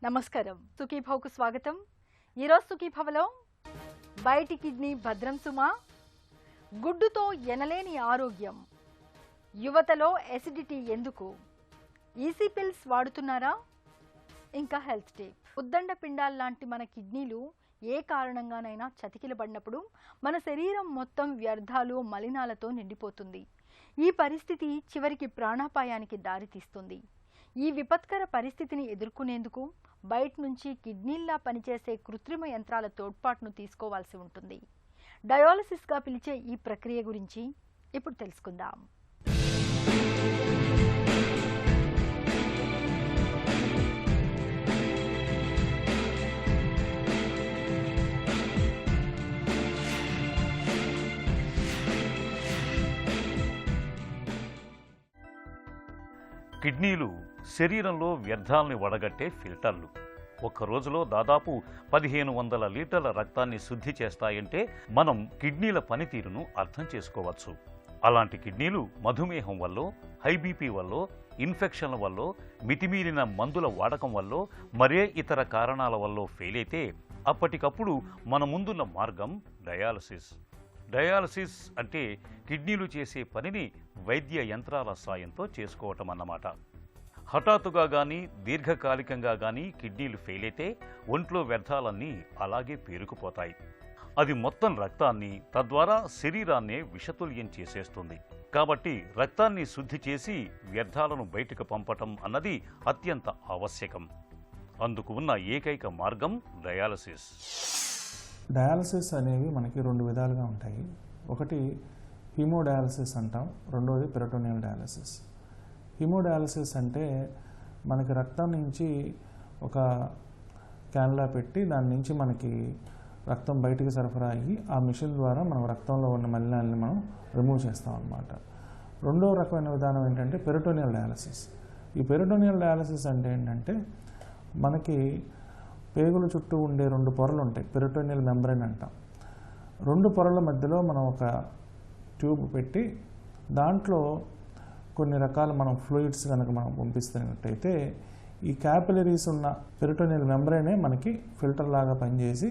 నమస్కారం సుఖీభవకు స్వాగతం. ఈరోజు సుఖీభవలో బయటి కిడ్నీ భద్రం సుమా, గుడ్డుతో ఎనలేని ఆరోగ్యం, యువతలో ఎసిడిటీ ఎందుకు, ఈసీ పిల్స్ వాడుతున్నారా, ఇంకా హెల్త్ టిప్. ఉద్దండ పిండాల్లాంటి మన కిడ్నీలు ఏ కారణంగానైనా చతికిలబడినప్పుడు మన శరీరం మొత్తం వ్యర్థాలు మలినాలతో నిండిపోతుంది. ఈ పరిస్థితి చివరికి ప్రాణాపాయానికి దారితీస్తుంది. ఈ విపత్కర పరిస్థితిని ఎదుర్కొనేందుకు బయట నుంచి కిడ్నీల్లా పనిచేసే కృత్రిమ యంత్రాల తోడ్పాటును తీసుకోవాల్సి ఉంటుంది. డయాలసిస్గా పిలిచే ఈ ప్రక్రియ గురించి ఇప్పుడు తెలుసుకుందాం. కిడ్నీలు శరీరంలో వ్యర్థాలని వడగట్టే ఫిల్టర్లు. ఒక్క రోజులో దాదాపు 1500 లీటర్ల రక్తాన్ని శుద్ధి చేస్తాయంటే మనం కిడ్నీల పనితీరును అర్థం చేసుకోవచ్చు. అలాంటి కిడ్నీలు మధుమేహం వల్ల, హై బీపీ వల్ల, ఇన్ఫెక్షన్ల వల్ల, మితిమీరిన మందుల వాడకం వల్ల, మరే ఇతర కారణాల వల్ల ఫెయిల్ అయితే అప్పటికప్పుడు మన ముందున్న మార్గం డయాలసిస్. డయాలసిస్ అంటే కిడ్నీలు చేసే పనిని వైద్య యంత్రాల సాయంతో చేసుకోవటం అన్నమాట. హఠాత్తుగా కానీ దీర్ఘకాలికంగా కానీ కిడ్నీలు ఫెయిల్ అయితే ఒంట్లో వ్యర్థాలన్నీ అలాగే పేరుకుపోతాయి. అది మొత్తం రక్తాన్ని, తద్వారా శరీరాన్నే విషతుల్యం చేసేస్తుంది. కాబట్టి రక్తాన్ని శుద్ధి చేసి వ్యర్థాలను బయటకు పంపటం అన్నది అత్యంత ఆవశ్యకం. అందుకు ఉన్న ఏకైక మార్గం డయాలసిస్. డయాలసిస్ అనేవి మనకి రెండు విధాలుగా ఉంటాయి. ఒకటి హీమోడయాలసిస్ అంటాం, రెండోది పెరిటోనియల్ డయాలసిస్. హీమోడయాలసిస్ అంటే మనకి రక్తం నుంచి ఒక క్యాన్లా పెట్టి దాని నుంచి మనకి రక్తం బయటికి సరఫరా అయ్యి ఆ మిషన్ ద్వారా మనం రక్తంలో ఉన్న మలినాలని మనం రిమూవ్ చేస్తాం అన్నమాట. రెండో రకమైన విధానం ఏంటంటే పెరిటోనియల్ డయాలసిస్. ఈ పెరిటోనియల్ డయాలసిస్ అంటే ఏంటంటే మనకి పేగుల చుట్టూ ఉండే రెండు పొరలు ఉంటాయి, పెరిటోనియల్ మెంబ్రేన్ అంటాం. రెండు పొరల మధ్యలో మనం ఒక ట్యూబ్ పెట్టి దాంట్లో కొన్ని రకాల మనం ఫ్లూయిడ్స్ కనుక మనం పంపిస్తున్నట్టయితే ఈ క్యాపిలరీస్ ఉన్న పెరిటోనియల్ మెంబ్రేనే మనకి ఫిల్టర్ లాగా పనిచేసి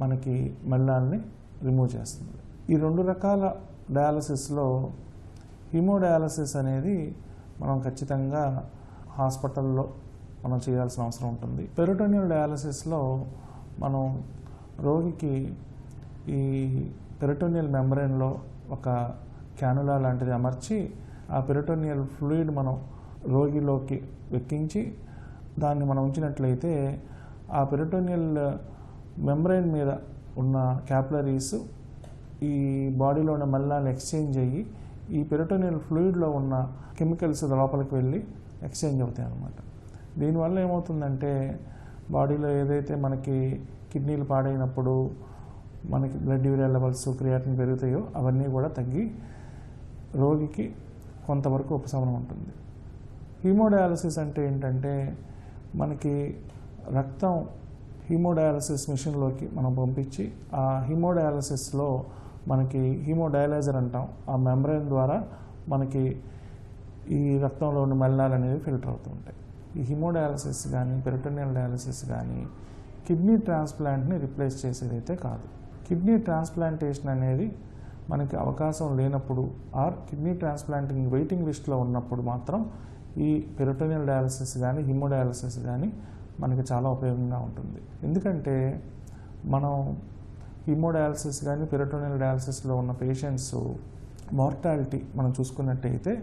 మనకి మలినాల్ని రిమూవ్ చేస్తుంది. ఈ రెండు రకాల డయాలసిస్లో హీమోడయాలసిస్ అనేది మనం ఖచ్చితంగా హాస్పిటల్లో మనం చేయాల్సిన అవసరం ఉంటుంది. పెరిటోనియల్ డయాలసిస్లో మనం రోగికి ఈ పెరిటోనియల్ మెంబ్రేన్లో ఒక క్యానులా లాంటిది అమర్చి ఆ పెరిటోనియల్ ఫ్లూయిడ్ మనం రోగిలోకి ఎక్కించి దాన్ని మనం ఉంచినట్లయితే ఆ పెరిటోనియల్ మెంబ్రేన్ మీద ఉన్న క్యాపిలరీస్ ఈ బాడీలో ఉన్న మలినాలు ఎక్స్చేంజ్ అయ్యి ఈ పెరిటోనియల్ ఫ్లూయిడ్లో ఉన్న కెమికల్స్ లోపలికి వెళ్ళి ఎక్స్చేంజ్ అవుతాయి అన్నమాట. దీనివల్ల ఏమవుతుందంటే బాడీలో ఏదైతే మనకి కిడ్నీలు పాడైనప్పుడు మనకి బ్లడ్ యూరియా లెవెల్స్, క్రియాటిన్ పెరుగుతాయో అవన్నీ కూడా తగ్గి రోగికి కొంతవరకు ఉపశమనం ఉంటుంది. హీమోడయాలసిస్ అంటే ఏంటంటే మనకి రక్తం హీమోడయాలసిస్ మిషన్లోకి మనం పంపించి ఆ హీమోడయాలసిస్లో మనకి హీమోడయాలైజర్ అంటాం, ఆ మెంబ్రేన్ ద్వారా మనకి ఈ రక్తంలో ఉన్న మలినాలు అనేవి ఫిల్టర్ అవుతుంటాయి. ఈ హీమోడయాలసిస్ కానీ పెరిటోనియల్ డయాలసిస్ కానీ కిడ్నీ ట్రాన్స్ప్లాంట్ని రిప్లేస్ చేసేదైతే కాదు. కిడ్నీ ట్రాన్స్ప్లాంటేషన్ అనేది మనకి అవకాశం లేనప్పుడు ఆర్ కిడ్నీ ట్రాన్స్ప్లాంటింగ్ వెయిటింగ్ లిస్ట్లో ఉన్నప్పుడు మాత్రం ఈ పెరిటోనియల్ డయాలసిస్ కానీ హీమోడయాలసిస్ కానీ మనకి చాలా ఉపయోగంగా ఉంటుంది. ఎందుకంటే మనం హీమోడయాలసిస్ కానీ పెరిటోనియల్ డయాలసిస్లో ఉన్న పేషెంట్స్ మార్టాలిటీ మనం చూసుకున్నట్టయితే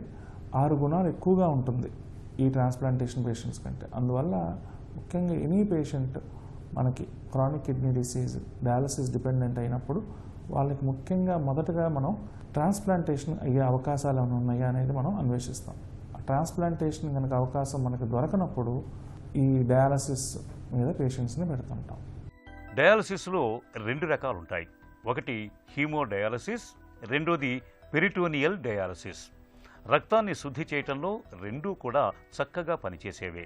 6 గుణాలు ఎక్కువగా ఉంటుంది ఈ ట్రాన్స్ప్లాంటేషన్ పేషెంట్స్ కంటే. అందువల్ల ముఖ్యంగా ఎనీ పేషెంట్ మనకి chronic kidney disease dialysis dependent అయినప్పుడు వాళ్ళకి ముఖ్యంగా మొదటగా మనం ట్రాన్స్ప్లాంటేషన్ అయ్యే అవకాశాలు ఏమైనా ఉన్నాయా అనేది మనం అన్వేషిస్తాం. ఆ ట్రాన్స్ప్లాంటేషన్ కనుక అవకాశం మనకు దొరకనప్పుడు ఈ డయాలసిస్ మీద పేషెంట్స్ని పెడుతుంటాం. డయాలసిస్లో 2 రకాలు ఉంటాయి. ఒకటి హీమోడయాలసిస్, రెండోది పెరిటోనియల్ డయాలసిస్. రక్తాన్ని శుద్ధి చేయటంలో రెండూ కూడా చక్కగా పనిచేసేవే.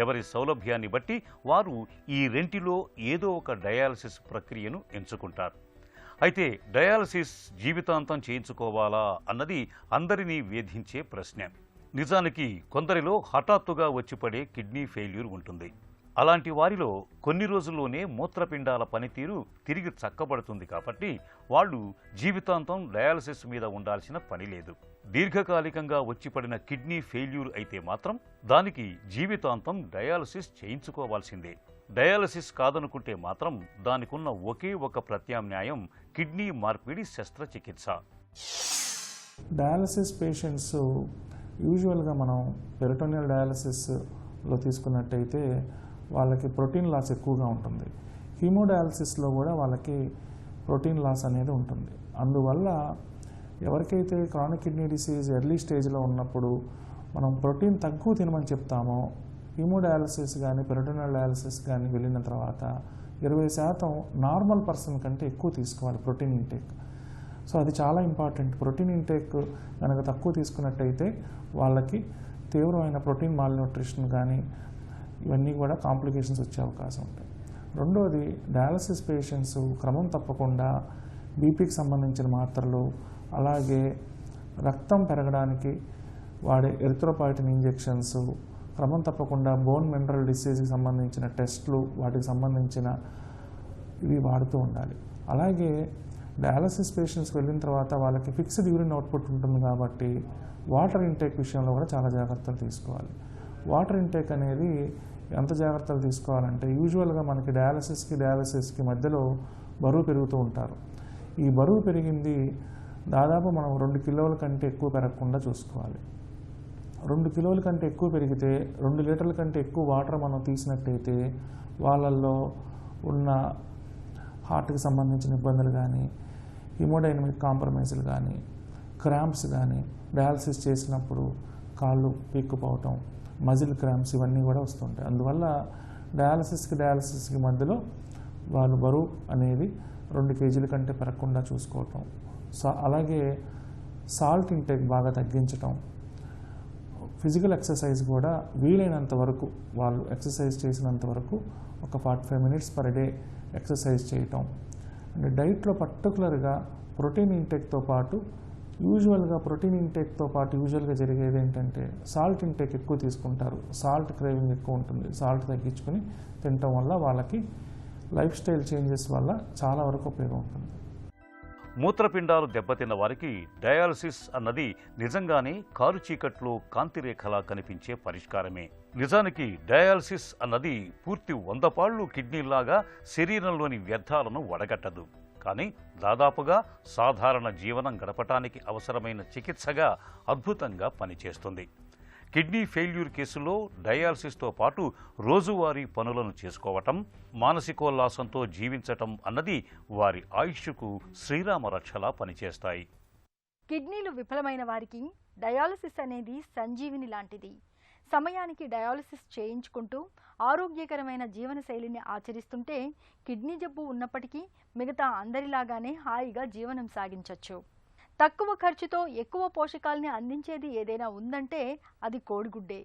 ఎవరి సౌలభ్యాన్ని బట్టి వారు ఈ రెంటిలో ఏదో ఒక డయాలసిస్ ప్రక్రియను ఎంచుకుంటారు. అయితే డయాలసిస్ జీవితాంతం చేయించుకోవాలా అన్నది అందరినీ వేధించే ప్రశ్న. నిజానికి కొందరిలో హఠాత్తుగా వచ్చిపడే కిడ్నీ ఫెయిల్యూర్ ఉంటుంది. అలాంటి వారిలో కొన్ని రోజుల్లోనే మూత్రపిండాల పనితీరు తిరిగి చక్కబడుతుంది కాబట్టి వాళ్ళు జీవితాంతం డయాలసిస్ మీద ఉండాల్సిన పని లేదు. దీర్ఘకాలికంగా వచ్చిపడిన కిడ్నీ ఫెయిల్యూర్ అయితే మాత్రం దానికి జీవితాంతం డయాలసిస్ చేయించుకోవాల్సిందే. డయాలసిస్ కాదనుకుంటే మాత్రం దానికున్న ఒకే ఒక ప్రత్యామ్నాయం కిడ్నీ మార్పిడి శస్త్రచికిత్స. డయాలసిస్ పేషెంట్స్ యూజువల్గా మనం పెరిటోనియల్ డయాలసిస్లో తీసుకున్నట్టయితే వాళ్ళకి ప్రోటీన్ లాస్ ఎక్కువగా ఉంటుంది. హీమోడయాలసిస్లో కూడా వాళ్ళకి ప్రోటీన్ లాస్ అనేది ఉంటుంది. అందువల్ల ఎవరికైతే క్రానిక్ కిడ్నీ డిసీజ్ ఎర్లీ స్టేజ్లో ఉన్నప్పుడు మనం ప్రోటీన్ తక్కువ తినమని చెప్తామో, హీమోడయాలసిస్ కానీ పెరిటోనియల్ డయాలసిస్ కానీ వెళ్ళిన తర్వాత 20% నార్మల్ పర్సన్ కంటే ఎక్కువ తీసుకోవాలి ప్రోటీన్ ఇంటేక్. సో అది చాలా ఇంపార్టెంట్. ప్రోటీన్ ఇంటేక్ కనుక తక్కువ తీసుకున్నట్టయితే వాళ్ళకి తీవ్రమైన ప్రోటీన్ మాల్న్యూట్రిషన్ కానీ ఇవన్నీ కూడా కాంప్లికేషన్స్ వచ్చే అవకాశం ఉంటాయి. రెండోది, డయాలసిస్ పేషెంట్స్ క్రమం తప్పకుండా బీపీకి సంబంధించిన మాత్రలు, అలాగే రక్తం పెరగడానికి వాడే ఎరిథ్రోపాయిటిన్ ఇంజెక్షన్స్, క్రమం తప్పకుండా బోన్ మినరల్ డిసీజ్కి సంబంధించిన టెస్ట్లు, వాటికి సంబంధించిన ఇవి వాడుతూ ఉండాలి. అలాగే డయాలసిస్ పేషెంట్స్కి వెళ్ళిన తర్వాత వాళ్ళకి ఫిక్స్డ్ యూరిన్ అవుట్పుట్ ఉంటుంది కాబట్టి వాటర్ ఇంటేక్ విషయంలో కూడా చాలా జాగ్రత్తలు తీసుకోవాలి. వాటర్ ఇంటేక్ అనేది ఎంత జాగ్రత్తలు తీసుకోవాలంటే, యూజువల్గా మనకి డయాలసిస్కి మధ్యలో బరువు పెరుగుతూ ఉంటారు. ఈ బరువు పెరిగింది దాదాపు మనం 2 కిలోల కంటే ఎక్కువ పెరగకుండా చూసుకోవాలి. 2 కిలోల కంటే ఎక్కువ పెరిగితే 2 లీటర్ల కంటే ఎక్కువ వాటర్ మనం తీసినట్టయితే వాళ్ళల్లో ఉన్న హార్ట్కి సంబంధించిన ఇబ్బందులు కానీ, హిమోడైనమిక్ కాంప్రమైజ్లు కానీ, క్రాంప్స్ కానీ, డయాలసిస్ చేసినప్పుడు కాళ్ళు పీక్కుపోవటం, మజిల్ క్రాంప్స్ ఇవన్నీ కూడా వస్తుంటాయి. అందువల్ల డయాలసిస్కి మధ్యలో వాళ్ళు బరువు అనేది 2 కేజీల కంటే పెరగకుండా చూసుకోవటం, అలాగే సాల్ట్ ఇంటేక్ బాగా తగ్గించటం, ఫిజికల్ ఎక్సర్సైజ్ కూడా వీలైనంత వరకు వాళ్ళు ఎక్సర్సైజ్ చేసినంత వరకు ఒక 45 మినిట్స్ పర్ డే ఎక్సర్సైజ్ చేయటం. అండ్ డైట్లో పర్టికులర్గా ప్రోటీన్ ఇంటేక్తో పాటు యూజువల్గా జరిగేది ఏంటంటే సాల్ట్ ఇంటేక్ ఎక్కువ తీసుకుంటారు. సాల్ట్ క్రేవింగ్ ఎక్కువ ఉంటుంది. సాల్ట్ తగ్గించుకొని తినటం వల్ల వాళ్ళకి లైఫ్ స్టైల్ చేంజెస్ వల్ల చాలా వరకు ఉపయోగం ఉంటుంది. మూత్రపిండాలు దెబ్బతిన్న వారికి డయాలసిస్ అన్నది నిజంగానే కారు చీకట్లో కాంతిరేఖలా కనిపించే పరిష్కారమే. నిజానికి డయాలసిస్ అన్నది పూర్తి 100 పాళ్ళు కిడ్నీలాగా శరీరంలోని వ్యర్థాలను వడగట్టదు. కానీ దాదాపుగా సాధారణ జీవనం గడపటానికి అవసరమైన చికిత్సగా అద్భుతంగా పనిచేస్తుంది. కిడ్నీ ఫెయిల్యూర్ కేసులో డయాలసిస్తో పాటు రోజువారీ పనులను చేసుకోవటం, మానసికోల్లాసంతో జీవించటం అన్నది వారి ఆయుష్కు శ్రీరామ రక్షలా పనిచేస్తాయి. కిడ్నీలు విఫలమైన వారికి డయాలసిస్ అనేది సంజీవిని లాంటిది. సమయానికి డయాలసిస్ చేయించుకుంటూ ఆరోగ్యకరమైన జీవనశైలిని ఆచరిస్తుంటే కిడ్నీ జబ్బు ఉన్నప్పటికీ మిగతా అందరిలాగానే హాయిగా జీవనం సాగించవచ్చు. తక్కువ ఖర్చుతో ఎక్కువ పోషకాల్ని అందించేది ఏదైనా ఉందంటే అది కోడిగుడ్డే.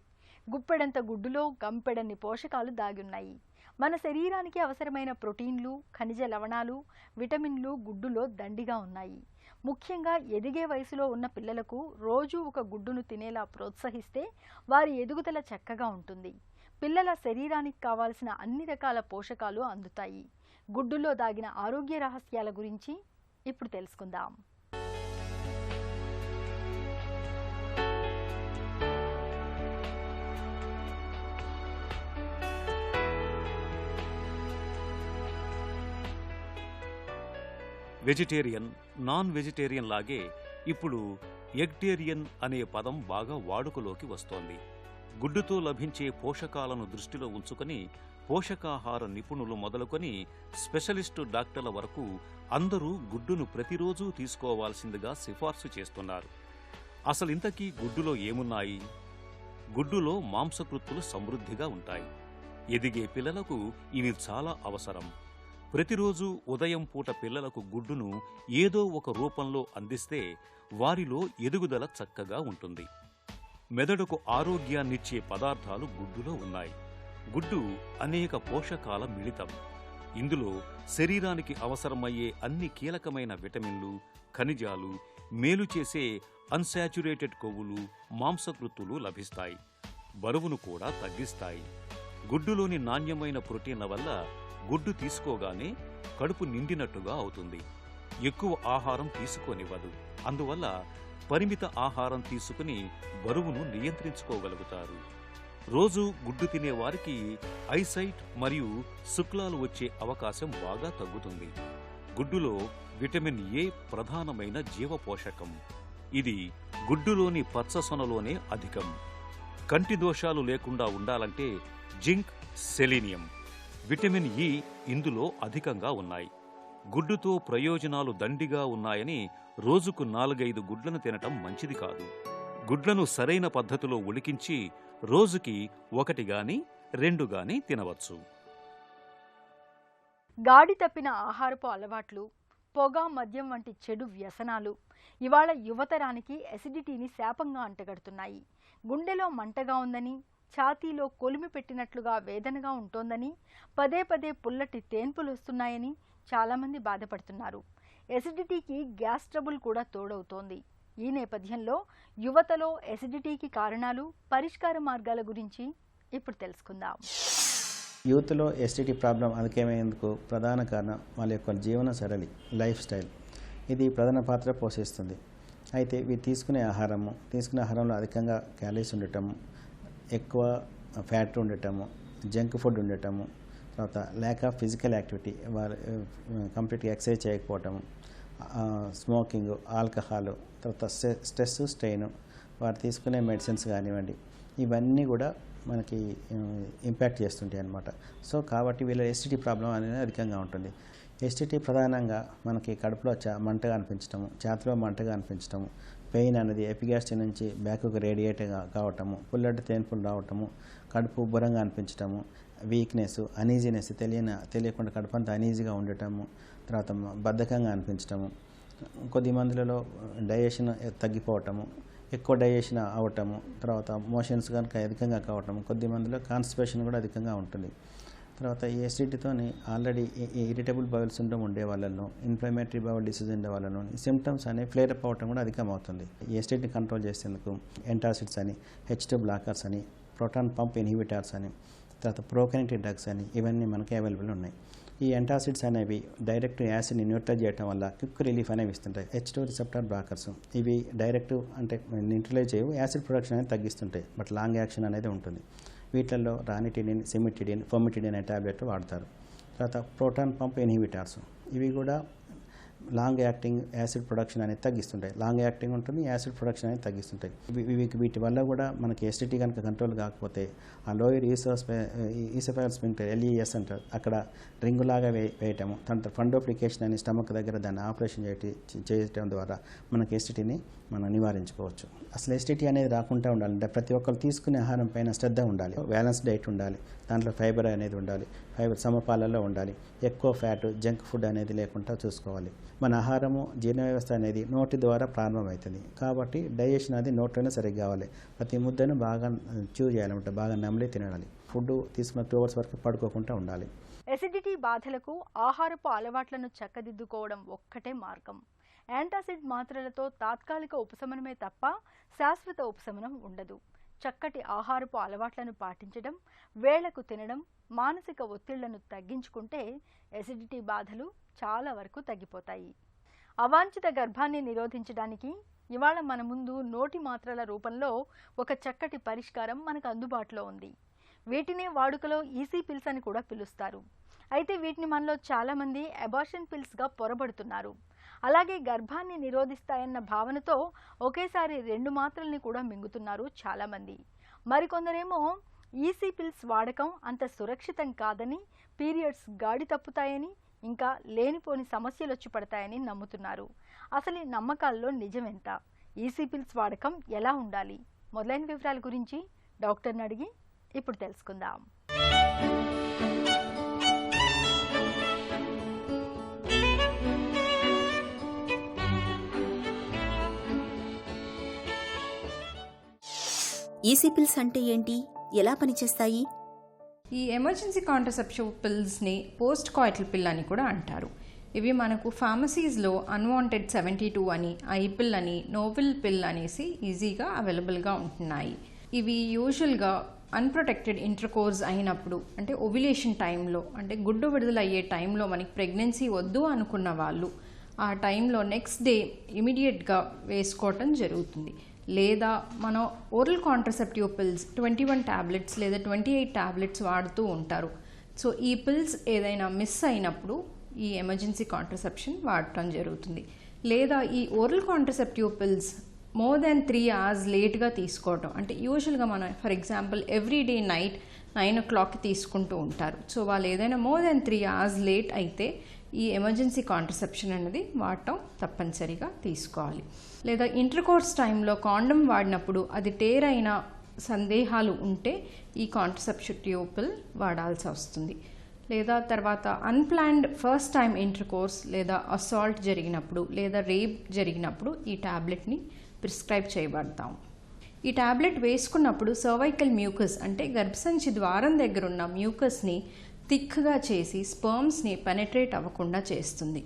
గుప్పెడంత గుడ్డులో గంపెడన్ని పోషకాలు దాగున్నాయి. మన శరీరానికి అవసరమైన ప్రోటీన్లు, ఖనిజ లవణాలు, విటమిన్లు గుడ్డులో దండిగా ఉన్నాయి. ముఖ్యంగా ఎదిగే వయసులో ఉన్న పిల్లలకు రోజూ ఒక గుడ్డును తినేలా ప్రోత్సహిస్తే వారి ఎదుగుదల చక్కగా ఉంటుంది. పిల్లల శరీరానికి కావాల్సిన అన్ని రకాల పోషకాలు అందుతాయి. గుడ్డులో దాగిన ఆరోగ్య రహస్యాల గురించి ఇప్పుడు తెలుసుకుందాం. వెజిటేరియన్, నాన్ వెజిటేరియన్ లాగే ఇప్పుడు ఎగ్టేరియన్ అనే పదం బాగా వాడుకలోకి వస్తోంది. గుడ్డుతో లభించే పోషకాలను దృష్టిలో ఉంచుకొని పోషకాహార నిపుణులు మొదలుకొని స్పెషలిస్టు డాక్టర్ల వరకు అందరూ గుడ్డును ప్రతిరోజూ తీసుకోవాల్సిందిగా సిఫార్సు చేస్తున్నారు. అసలు ఇంతకీ గుడ్డులో ఏమున్నాయి? గుడ్డులో మాంసకృత్తులు సమృద్ధిగా ఉంటాయి. ఎదిగే పిల్లలకు ఇవి చాలా అవసరం. ప్రతిరోజు ఉదయం పూట పిల్లలకు గుడ్డును ఏదో ఒక రూపంలో అందిస్తే వారిలో ఎదుగుదల చక్కగా ఉంటుంది. మెదడుకు ఆరోగ్యాన్నిచ్చే పదార్థాలు గుడ్డులో ఉన్నాయి. గుడ్డు అనేక పోషకాల మిళితం. ఇందులో శరీరానికి అవసరమయ్యే అన్ని కీలకమైన విటమిన్లు, ఖనిజాలు, మేలు చేసే అన్సాచురేటెడ్ కొవ్వులు, మాంసకృత్తులు లభిస్తాయి. బరువును కూడా తగ్గిస్తాయి. గుడ్డులోని నాణ్యమైన ప్రోటీన్ల వల్ల గుడ్డు తీసుకోగానే కడుపు నిండినట్టుగా అవుతుంది. ఎక్కువ ఆహారం తీసుకోనివ్వదు. అందువల్ల పరిమిత ఆహారం తీసుకుని బరువును నియంత్రించుకోగలుగుతారు. రోజు గుడ్డు తినే వారికి ఐసైట్ మరియు శుక్లాలు వచ్చే అవకాశం బాగా తగ్గుతుంది. గుడ్డులో విటమిన్ ఏ ప్రధానమైన జీవపోషకం. ఇది గుడ్డులోని పచ్చసొనలోనే అధికం. కంటి దోషాలు లేకుండా ఉండాలంటే జింక్, సెలీనియం, విటమిన్ ఇ ఇందులో అధికంగా ఉన్నాయి. గుడ్డుతో ప్రయోజనాలు దండిగా ఉన్నాయని రోజుకు 4-5 గుడ్లను తినటం మంచిది కాదు. గుడ్లను సరైన పద్ధతిలో ఉడికించి రోజుకి 1 గాని 2 గాని తినవచ్చు. గాడి తప్పిన ఆహారపు అలవాట్లు, పొగ, మద్యం వంటి చెడు వ్యసనాలు ఇవాళ యువతరానికి ఎసిడిటీని శాపంగా అంటగడుతున్నాయి. గుండెలో మంటగా ఉందని, ఛాతీలో కొలిమి పెట్టినట్లుగా వేదనగా ఉంటోందని, పదే పదే పుల్లటి తేన్పులు వస్తున్నాయని చాలామంది బాధపడుతున్నారు. ఎసిడిటీకి గ్యాస్ ట్రబుల్ కూడా తోడవుతోంది. ఈ నేపథ్యంలో యువతలో ఎసిడిటీకి కారణాలు, పరిష్కార మార్గాల గురించి ఇప్పుడు తెలుసుకుందాం. యూత్లో ఎసిడిటీ ప్రాబ్లం అధికమయ్యేందుకు ప్రధాన కారణం వాళ్ళ యొక్క జీవన సరళి, లైఫ్ స్టైల్. ఇది ప్రధాన పాత్ర పోషిస్తుంది. అయితే వీరు తీసుకునే ఆహారంలో అధికంగా క్యాలరీస్ ఉండటము, ఎక్కువ ఫ్యాట్ ఉండటము, జంక్ ఫుడ్ ఉండటము, తర్వాత ల్యాక్ ఆఫ్ ఫిజికల్ యాక్టివిటీ, వారు కంప్లీట్గా ఎక్సర్సైజ్ చేయకపోవటము, స్మోకింగ్, ఆల్కహాల్, తర్వాత స్ట్రెస్, స్ట్రెయిన్, వారు తీసుకునే మెడిసిన్స్ కానివ్వండి, ఇవన్నీ కూడా మనకి ఇంపాక్ట్ చేస్తుంటాయి అన్నమాట. సో కాబట్టి వీళ్ళ ఎసిడిటీ ప్రాబ్లం అనేది అధికంగా ఉంటుంది. ఎసిడిటీ ప్రధానంగా మనకి కడుపులో మంటగా అనిపించటము, ఛాతీలో మంటగా అనిపించటము, పెయిన్ అనేది ఎపిగాస్ట్రిక్ నుంచి బ్యాక్కు రేడియేట్ కావటము, పుల్లటి తేన్పులు రావటము, కడుపు ఉబ్బరంగా అనిపించటము, వీక్నెస్, అనీజీనెస్, తెలియకుండా కడుపు అంతా అనీజీగా ఉండటము, తర్వాత బద్ధకంగా అనిపించటము, కొద్ది మందిలో డైజెషన్ తగ్గిపోవటము, ఎక్కువ డైజెషన్ అవటము, తర్వాత మోషన్స్ కనుక అధికంగా కావటము, కొద్ది మందిలో కాన్స్టిపేషన్ కూడా అధికంగా ఉంటుంది. తర్వాత ఈ ఎసిడిటీతో ఆల్రెడీ ఇరిటబుల్ బౌల్ సిండ్రోమ్ ఉండే వాళ్ళను, ఇన్ఫ్లమేటరీ బౌల్ డిసీజ్ ఉండే వాళ్ళను సిమ్టమ్స్ అనేవి ఫ్లేర్ అప్ అవటం కూడా అధికమవుతుంది. ఈ ఎసిడిటీని కంట్రోల్ చేసేందుకు యాంటాసిడ్స్ అని, H2 బ్లాకర్స్ అని, ప్రోటాన్ పంప్ ఇన్హిబిటర్స్ అని, తర్వాత ప్రోకైనెటిక్ డ్రగ్స్ అని, ఇవన్నీ మనకి అవైలబుల్ ఉన్నాయి. ఈ యాంటాసిడ్స్ అనేవి డైరెక్ట్ యాసిడ్ని న్యూట్రలైజ్ చేయడం వల్ల క్విక్ రిలీఫ్ అనేవి ఇస్తుంటాయి. H2 రిసెప్టర్ బ్లాకర్స్ ఇవి డైరెక్ట్ అంటే న్యూట్రలైజ్ చేయవు, యాసిడ్ ప్రొడక్షన్ అనేది తగ్గిస్తుంటాయి, బట్ లాంగ్ యాక్షన్ అనేది ఉంటుంది. వీటిల్లో రానిటిడిన్, సిమిటిడిన్, ఫోమిటిడిన్ అనే ట్యాబ్లెట్లు వాడతారు. తర్వాత ప్రోటాన్ పంప్ ఇన్హిబిటర్స్ ఇవి కూడా లాంగ్ యాక్టింగ్ యాసిడ్ ప్రొడక్షన్ అనేది తగ్గిస్తుంటాయి. లాంగ్ యాక్టింగ్ ఉంటుంది, యాసిడ్ ప్రొడక్షన్ అనేది తగ్గిస్తుంటాయి. వీటి వల్ల కూడా మనకి ఎసిడిటీ కనుక కంట్రోల్ కాకపోతే ఆ లోయర్ ఈసోఫాగల్ స్ఫింక్టర్, LES అంటారు, అక్కడ రింగులాగా వేయటము, తర్వాత ఫండోప్లికేషన్ అని స్టమక్ దగ్గర దాన్ని ఆపరేషన్ చేయటం ద్వారా మనకి ఎసిడిటీని మనం నివారించుకోవచ్చు. అసలు ఎసిడిటీ అనేది రాకుండా ఉండాలంటే ప్రతి ఒక్కరు తీసుకునే ఆహారం పైన శ్రద్ధ ఉండాలి. బ్యాలెన్స్ డైట్ ఉండాలి, దాంట్లో ఫైబర్ అనేది ఉండాలి, ఫైబర్ సమపాలలో ఉండాలి, ఎక్కువ ఫ్యాట్, జంక్ ఫుడ్ అనేది లేకుండా చూసుకోవాలి. మన ఆహారము, జీర్ణ వ్యవస్థ అనేది నోటి ద్వారా ప్రారంభమవుతుంది కాబట్టి డైజెషన్ అది నోట్లోనే సరిగ్గా కావాలి. ప్రతి ముద్దను బాగా చూ చేయాలన్నమాట, బాగా నమిలి తినాలి. ఫుడ్ తీసుకున్న 2 hours వరకు పడుకోకుండా ఉండాలి. ఎసిడిటీ బాధలకు ఆహారపు అలవాట్లను చక్కదిద్దుకోవడం ఒక్కటే మార్గం. యాంటాసిడ్ మాత్రలతో తాత్కాలిక ఉపశమనమే తప్ప శాశ్వత ఉపశమనం ఉండదు. చక్కటి ఆహారపు అలవాట్లను పాటించడం, వేళకు తినడం, మానసిక ఒత్తిళ్లను తగ్గించుకుంటే ఎసిడిటీ బాధలు చాలా వరకు తగ్గిపోతాయి. అవాంఛిత గర్భాన్ని నిరోధించడానికి ఇవాళ మన ముందు నోటి మాత్రల రూపంలో ఒక చక్కటి పరిష్కారం మనకు అందుబాటులో ఉంది. వీటినే వాడుకలో ఈసీ పిల్స్ అని కూడా పిలుస్తారు. అయితే వీటిని మనలో చాలామంది అబార్షన్ పిల్స్గా పొరబడుతున్నారు. అలాగే గర్భాన్ని నిరోధిస్తాయన్న భావనతో ఒకేసారి 2 మాత్రల్ని కూడా మింగుతున్నారు చాలామంది. మరికొందరేమో ఈసీ పిల్స్ వాడకం అంత సురక్షితం కాదని, పీరియడ్స్ గాడి తప్పుతాయని, ఇంకా లేనిపోని సమస్యలు వచ్చి పడతాయని నమ్ముతున్నారు. అసలు ఈ నమ్మకాల్లో నిజమెంత? ఈసీ పిల్స్ వాడకం ఎలా ఉండాలి? మొదలైన వివరాల గురించి డాక్టర్ని అడిగి ఇప్పుడు తెలుసుకుందాం. ఈసీ పిల్స్ అంటే ఏంటి? ఎలా పనిచేస్తాయి? ఈ ఎమర్జెన్సీ కాంట్రసెప్టివ్ పిల్స్ని పోస్ట్ కాయిటల్ పిల్ అని కూడా అంటారు. ఇవి మనకు ఫార్మసీస్లో అన్వాంటెడ్ 72 అని, ఐ పిల్ అని, నోవెల్ పిల్ అనేసి ఈజీగా అవైలబుల్గా ఉంటున్నాయి. ఇవి యూజువల్గా అన్ప్రొటెక్టెడ్ ఇంటర్కోర్స్ అయినప్పుడు, అంటే ఓవ్యులేషన్ టైంలో, అంటే గుడ్డు విడుదల అయ్యే టైంలో మనకి ప్రెగ్నెన్సీ వద్దు అనుకున్న వాళ్ళు ఆ టైంలో నెక్స్ట్ డే ఇమీడియట్గా వేసుకోవటం జరుగుతుంది. లేదా మనం ఓరల్ కాంట్రసెప్టివ్ పిల్స్ 21 ట్యాబ్లెట్స్ లేదా 28 ట్యాబ్లెట్స్ వాడుతూ ఉంటారు. సో ఈ పిల్స్ ఏదైనా మిస్ అయినప్పుడు ఈ ఎమర్జెన్సీ కాంట్రసెప్షన్ వాడటం జరుగుతుంది. లేదా ఈ oral contraceptive pills more than 3 hours లేట్గా తీసుకోవటం, అంటే యూజువల్గా మనం for example every day night 9 o'clock తీసుకుంటూ ఉంటారు. సో వాళ్ళు ఏదైనా మోర్ దాన్ 3 hours లేట్ అయితే ఈ ఎమర్జెన్సీ కాంట్రసెప్షన్ అనేది వాడటం తప్పనిసరిగా తీసుకోవాలి. లేదా ఇంటర్కోర్స్ టైంలో కాండమ్ వాడినప్పుడు అది టేర్ అయిన సందేహాలు ఉంటే ఈ కాంట్రసెప్టివ్ పిల్ వాడాల్సి వస్తుంది. లేదా తర్వాత అన్ప్లాన్డ్ ఫస్ట్ టైం ఇంటర్కోర్స్ లేదా అసాల్ట్ జరిగినప్పుడు లేదా రేప్ జరిగినప్పుడు ఈ ట్యాబ్లెట్ని ప్రిస్క్రైబ్ చేయబడతాం. ఈ ట్యాబ్లెట్ వేసుకున్నప్పుడు సర్వైకల్ మ్యూకస్ అంటే గర్భసంచి ద్వారం దగ్గర ఉన్న మ్యూకస్ని థిక్గా చేసి స్పర్మ్స్ని పెనట్రేట్ అవ్వకుండా చేస్తుంది.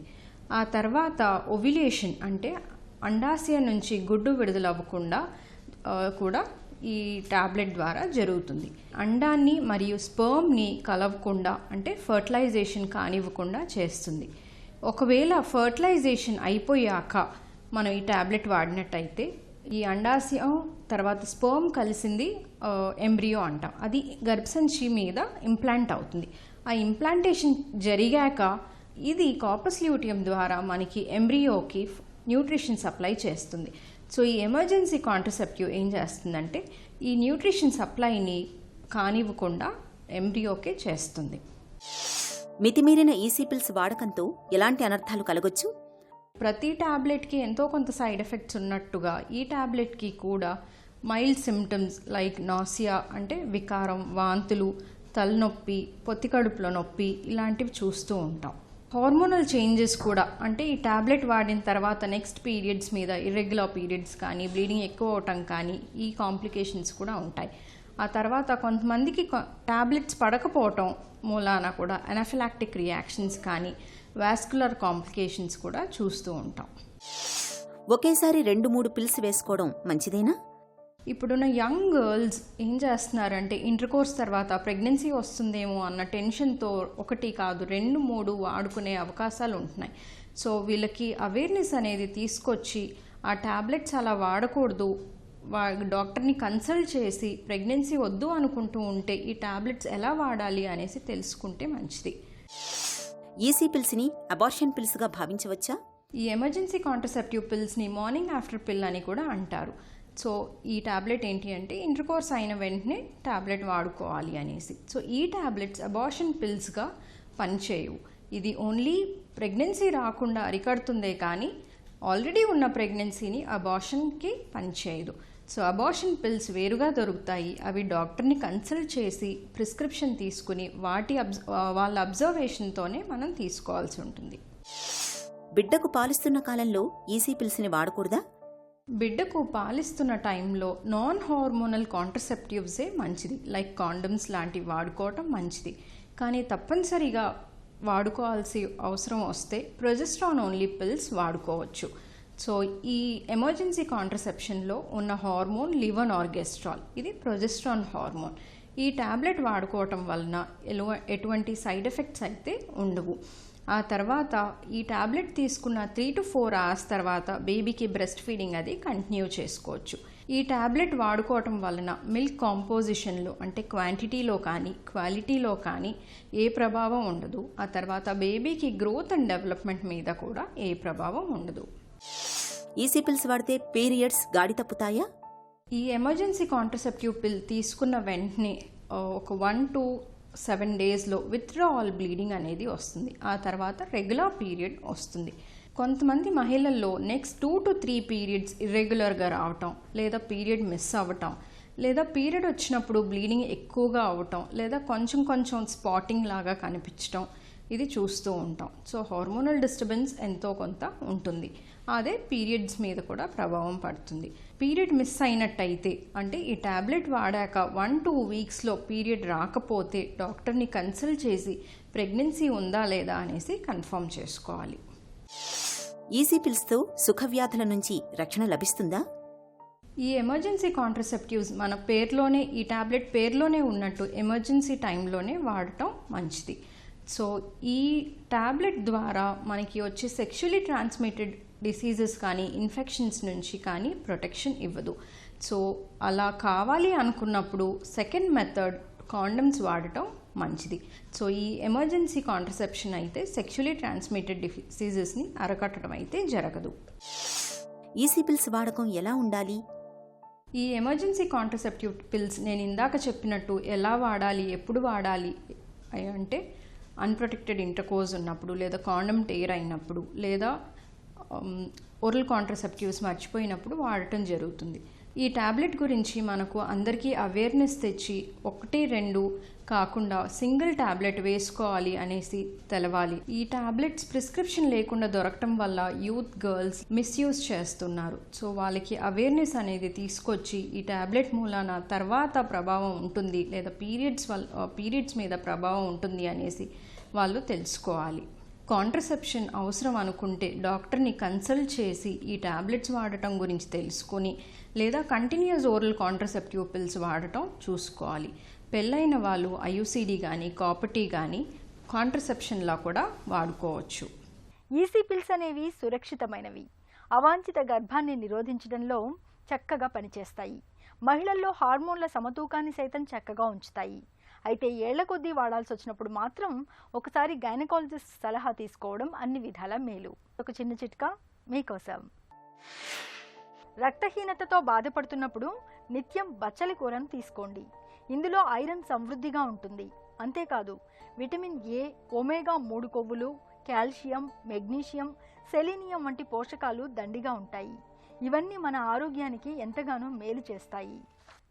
ఆ తర్వాత ఓవ్యులేషన్ అంటే అండాశయం నుంచి గుడ్డు విడుదల అవ్వకుండా కూడా ఈ ట్యాబ్లెట్ ద్వారా జరుగుతుంది. అండాన్ని మరియు స్పర్మ్ని కలవకుండా అంటే ఫర్టిలైజేషన్ కానివ్వకుండా చేస్తుంది. ఒకవేళ ఫర్టిలైజేషన్ అయిపోయాక మనం ఈ ట్యాబ్లెట్ వాడినట్టయితే ఈ అండాశయం తర్వాత స్పర్మ్ కలిసింది ఎంబ్రియో అంటాం, అది గర్భసంచి మీద ఇంప్లాంట్ అవుతుంది. ఆ ఇంప్లాంటేషన్ జరిగాక ఇది కార్పస్ ల్యూటియం ద్వారా మనకి ఎంబ్రియోకి న్యూట్రిషన్ సప్లై చేస్తుంది. సో ఈ ఎమర్జెన్సీ కాంట్రసెప్టివ్ ఏం చేస్తుందంటే ఈ న్యూట్రిషన్ సప్లైని కానివ్వకుండా ఎంబ్రియోకే చేస్తుంది. మితిమీరిన ఈసీ పిల్స్ వాడకంతో ఎలాంటి అనర్థాలు కలగొచ్చు? ప్రతి ట్యాబ్లెట్కి ఎంతో కొంత సైడ్ ఎఫెక్ట్స్ ఉన్నట్టుగా ఈ ట్యాబ్లెట్కి కూడా మైల్డ్ సిమ్టమ్స్ లైక్ నాసియా అంటే వికారం, వాంతులు, తలనొప్పి, పొత్తికడుపులో నొప్పి ఇలాంటివి చూస్తూ ఉంటాం. హార్మోనల్ చేంజెస్ కూడా, అంటే ఈ ట్యాబ్లెట్ వాడిన తర్వాత నెక్స్ట్ పీరియడ్స్ మీద ఇర్రెగ్యులర్ పీరియడ్స్ కానీ బ్లీడింగ్ ఎక్కువ అవటం కానీ ఈ కాంప్లికేషన్స్ కూడా ఉంటాయి. ఆ తర్వాత కొంతమందికి ట్యాబ్లెట్స్ పడకపోవటం మూలాన కూడా అనాఫిలాక్టిక్ రియాక్షన్స్ కానీ వాస్కులర్ కాంప్లికేషన్స్ కూడా చూస్తూ ఉంటాం. ఒకేసారి 2-3 పిల్స్ వేసుకోవడం మంచిదేనా? ఇప్పుడున్న యంగ్ గర్ల్స్ ఏం చేస్తున్నారంటే ఇంటర్కోర్స్ తర్వాత ప్రెగ్నెన్సీ వస్తుందేమో అన్న టెన్షన్తో 1 కాదు 2-3 వాడుకునే అవకాశాలు ఉంటున్నాయి. సో వీళ్ళకి అవేర్నెస్ అనేది తీసుకొచ్చి ఆ ట్యాబ్లెట్స్ అలా వాడకూడదు, డాక్టర్ని కన్సల్ట్ చేసి ప్రెగ్నెన్సీ వద్దు అనుకుంటూ ఉంటే ఈ ట్యాబ్లెట్స్ ఎలా వాడాలి అనేసి తెలుసుకుంటే మంచిది. ఈసీ పిల్స్ని అబార్షన్ పిల్స్గా భావించవచ్చా? ఈ ఎమర్జెన్సీ కాంట్రసెప్టివ్ పిల్స్ని మార్నింగ్ ఆఫ్టర్ పిల్ అని కూడా అంటారు. సో ఈ ట్యాబ్లెట్ ఏంటి అంటే ఇంటర్కోర్స్ అయిన వెంటనే ట్యాబ్లెట్ వాడుకోవాలి అనేసి. సో ఈ ట్యాబ్లెట్స్ అబార్షన్ పిల్స్గా పనిచేయవు. ఇది ఓన్లీ ప్రెగ్నెన్సీ రాకుండా అరికడుతుందే కానీ ఆల్రెడీ ఉన్న ప్రెగ్నెన్సీని అబార్షన్కి పనిచేయదు. సో అబార్షన్ పిల్స్ వేరుగా దొరుకుతాయి. అవి డాక్టర్ని కన్సల్ట్ చేసి ప్రిస్క్రిప్షన్ తీసుకుని వాళ్ళ అబ్జర్వేషన్తోనే మనం తీసుకోవాల్సి ఉంటుంది. బిడ్డకు పాలిస్తున్న కాలంలో ఈసీ పిల్స్ని వాడకూడదా? బిడ్డకు పాలిస్తున్న టైంలో నాన్ హార్మోనల్ కాంట్రసెప్టివ్సే మంచిది, లైక్ కాండమ్స్ లాంటివి వాడుకోవటం మంచిది. కానీ తప్పనిసరిగా వాడుకోవాల్సి అవసరం వస్తే ప్రొజెస్ట్రాన్ ఓన్లీ పిల్స్ వాడుకోవచ్చు. సో ఈ ఎమర్జెన్సీ కాంట్రసెప్షన్లో ఉన్న హార్మోన్ లివోనార్గెస్ట్రాల్, ఇది ప్రొజెస్ట్రాన్ హార్మోన్. ఈ ట్యాబ్లెట్ వాడుకోవటం వలన ఎటువంటి సైడ్ ఎఫెక్ట్స్ అయితే ఉండవు. ఆ తర్వాత ఈ ట్యాబ్లెట్ తీసుకున్న 3 to 4 hours తర్వాత బేబీకి బ్రెస్ట్ ఫీడింగ్ అది కంటిన్యూ చేసుకోవచ్చు. ఈ ట్యాబ్లెట్ వాడుకోవటం వలన మిల్క్ కాంపోజిషన్లో అంటే క్వాంటిటీలో కానీ క్వాలిటీలో కానీ ఏ ప్రభావం ఉండదు. ఆ తర్వాత బేబీకి గ్రోత్ అండ్ డెవలప్మెంట్ మీద కూడా ఏ ప్రభావం ఉండదు. ఈసీ పిల్స్ వాడితే పీరియడ్స్ గాడి తప్పుతాయా? ఈ ఎమర్జెన్సీ కాంట్రసెప్టివ్ పిల్ తీసుకున్న వెంటనే ఒక 1 to 7 daysలో విత్డ్రావల్ బ్లీడింగ్ అనేది వస్తుంది. ఆ తర్వాత రెగ్యులర్ పీరియడ్ వస్తుంది. కొంతమంది మహిళల్లో నెక్స్ట్ 2 to 3 periods ఇర్రెగ్యులర్గా రావటం, లేదా పీరియడ్ మిస్ అవ్వటం, లేదా పీరియడ్ వచ్చినప్పుడు బ్లీడింగ్ ఎక్కువగా అవ్వటం, లేదా కొంచెం స్పాటింగ్ లాగా కనిపించటం, ఇది చూస్తూ ఉంటాం. సో హార్మోనల్ డిస్టర్బెన్స్ ఎంతో కొంత ఉంటుంది. అదే పీరియడ్స్ మీద కూడా ప్రభావం పడుతుంది. పీరియడ్ మిస్ అయినట్టయితే అంటే ఈ ట్యాబ్లెట్ వాడాక 1-2 weeksలో పీరియడ్ రాకపోతే డాక్టర్ని కన్సల్ట్ చేసి ప్రెగ్నెన్సీ ఉందా లేదా అనేసి కన్ఫర్మ్ చేసుకోవాలి. ఈసీ పిల్స్తో సుఖవ్యాధుల నుంచి రక్షణ లభిస్తుందా? ఈ ఎమర్జెన్సీ కాంట్రసెప్టివ్స్ మన పేరులోనే, ఈ టాబ్లెట్ పేరులోనే ఉన్నట్టు ఎమర్జెన్సీ టైంలోనే వాడటం మంచిది. సో ఈ టాబ్లెట్ ద్వారా మనకి వచ్చే సెక్షువల్లీ ట్రాన్స్మిటెడ్ డిసీజెస్ కానీ ఇన్ఫెక్షన్స్ నుంచి కానీ ప్రొటెక్షన్ ఇవ్వదు. సో అలా కావాలి అనుకున్నప్పుడు సెకండ్ మెథడ్ కాండమ్స్ వాడటం మంచిది. సో ఈ ఎమర్జెన్సీ కాంట్రసెప్షన్ అయితే సెక్షువల్లీ ట్రాన్స్మిటెడ్ డిసీజెస్ని అరకట్టడం అయితే జరగదు. ఈసీ పిల్స్ వాడకం ఎలా ఉండాలి? ఈ ఎమర్జెన్సీ కాంట్రసెప్టివ్ పిల్స్ నేను ఇందాక చెప్పినట్టు ఎలా వాడాలి, ఎప్పుడు వాడాలి అంటే అన్ప్రొటెక్టెడ్ ఇంటర్కోర్స్ ఉన్నప్పుడు, లేదా కాండమ్ టేర్ అయినప్పుడు, లేదా ఓరల్ కాంట్రసెప్టివ్స్ మర్చిపోయినప్పుడు వాడటం జరుగుతుంది. ఈ టాబ్లెట్ గురించి మనకు అందరికీ అవేర్నెస్ తెచ్చి 1-2 కాకుండా సింగిల్ టాబ్లెట్ వేసుకోవాలి అనేసి తెలవాలి. ఈ టాబ్లెట్స్ ప్రిస్క్రిప్షన్ లేకుండా దొరకటం వల్ల యూత్ గర్ల్స్ మిస్యూజ్ చేస్తున్నారు. సో వాళ్ళకి అవేర్నెస్ అనేది తీసుకొచ్చి ఈ టాబ్లెట్ మూలాన తర్వాత ప్రభావం ఉంటుంది, లేదా పీరియడ్స్ మీద ప్రభావం ఉంటుంది అనేసి వాళ్ళు తెలుసుకోవాలి. కాంట్రసెప్షన్ అవసరం అనుకుంటే డాక్టర్ని కన్సల్ట్ చేసి ఈ టాబ్లెట్స్ వాడటం గురించి తెలుసుకొని, లేదా కంటిన్యూస్ ఓరల్ కాంట్రసెప్టివ్ పిల్స్ వాడటం చూసుకోవాలి. పెళ్ళైన వాళ్ళు ఐయుసిడి కానీ కాపర్టీ కానీ కాంట్రసెప్షన్లా కూడా వాడుకోవచ్చు. ఈసీ పిల్స్ అనేవి సురక్షితమైనవి, అవాంఛిత గర్భాన్ని నిరోధించడంలో చక్కగా పనిచేస్తాయి. మహిళల్లో హార్మోన్ల సమతూకాన్ని సైతం చక్కగా ఉంచుతాయి. అయితే ఏళ్ల కొద్దీ వాడాల్సి వచ్చినప్పుడు మాత్రం ఒకసారి గైనకాలజిస్ట్ సలహా తీసుకోవడం అన్ని విధాల మేలు. ఒక చిన్న చిట్కా మీకోసం. రక్తహీనతతో బాధపడుతున్నప్పుడు నిత్యం బచ్చలి కూరను తీసుకోండి. ఇందులో ఐరన్ సమృద్ధిగా ఉంటుంది. అంతేకాదు విటమిన్ ఏ, ఒమేగా 3 కొవ్వులు, కాల్షియం, మెగ్నీషియం, సెలీనియం వంటి పోషకాలు దండిగా ఉంటాయి. ఇవన్నీ మన ఆరోగ్యానికి ఎంతగానో మేలు చేస్తాయి.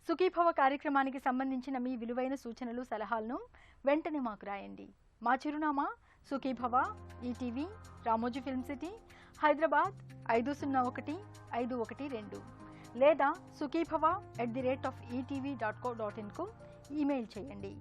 సుఖీభవ కార్యక్రమానికి సంబంధించిన మీ విలువైన సూచనలు, సలహాలను వెంటనే మాకు రాయండి. మా చిరునామా Sukhibhava, ETV, Ramoji film city, Hyderabad 501512, లేదా sukhibhava@etv.co.in కు ఈమెయిల్ చేయండి.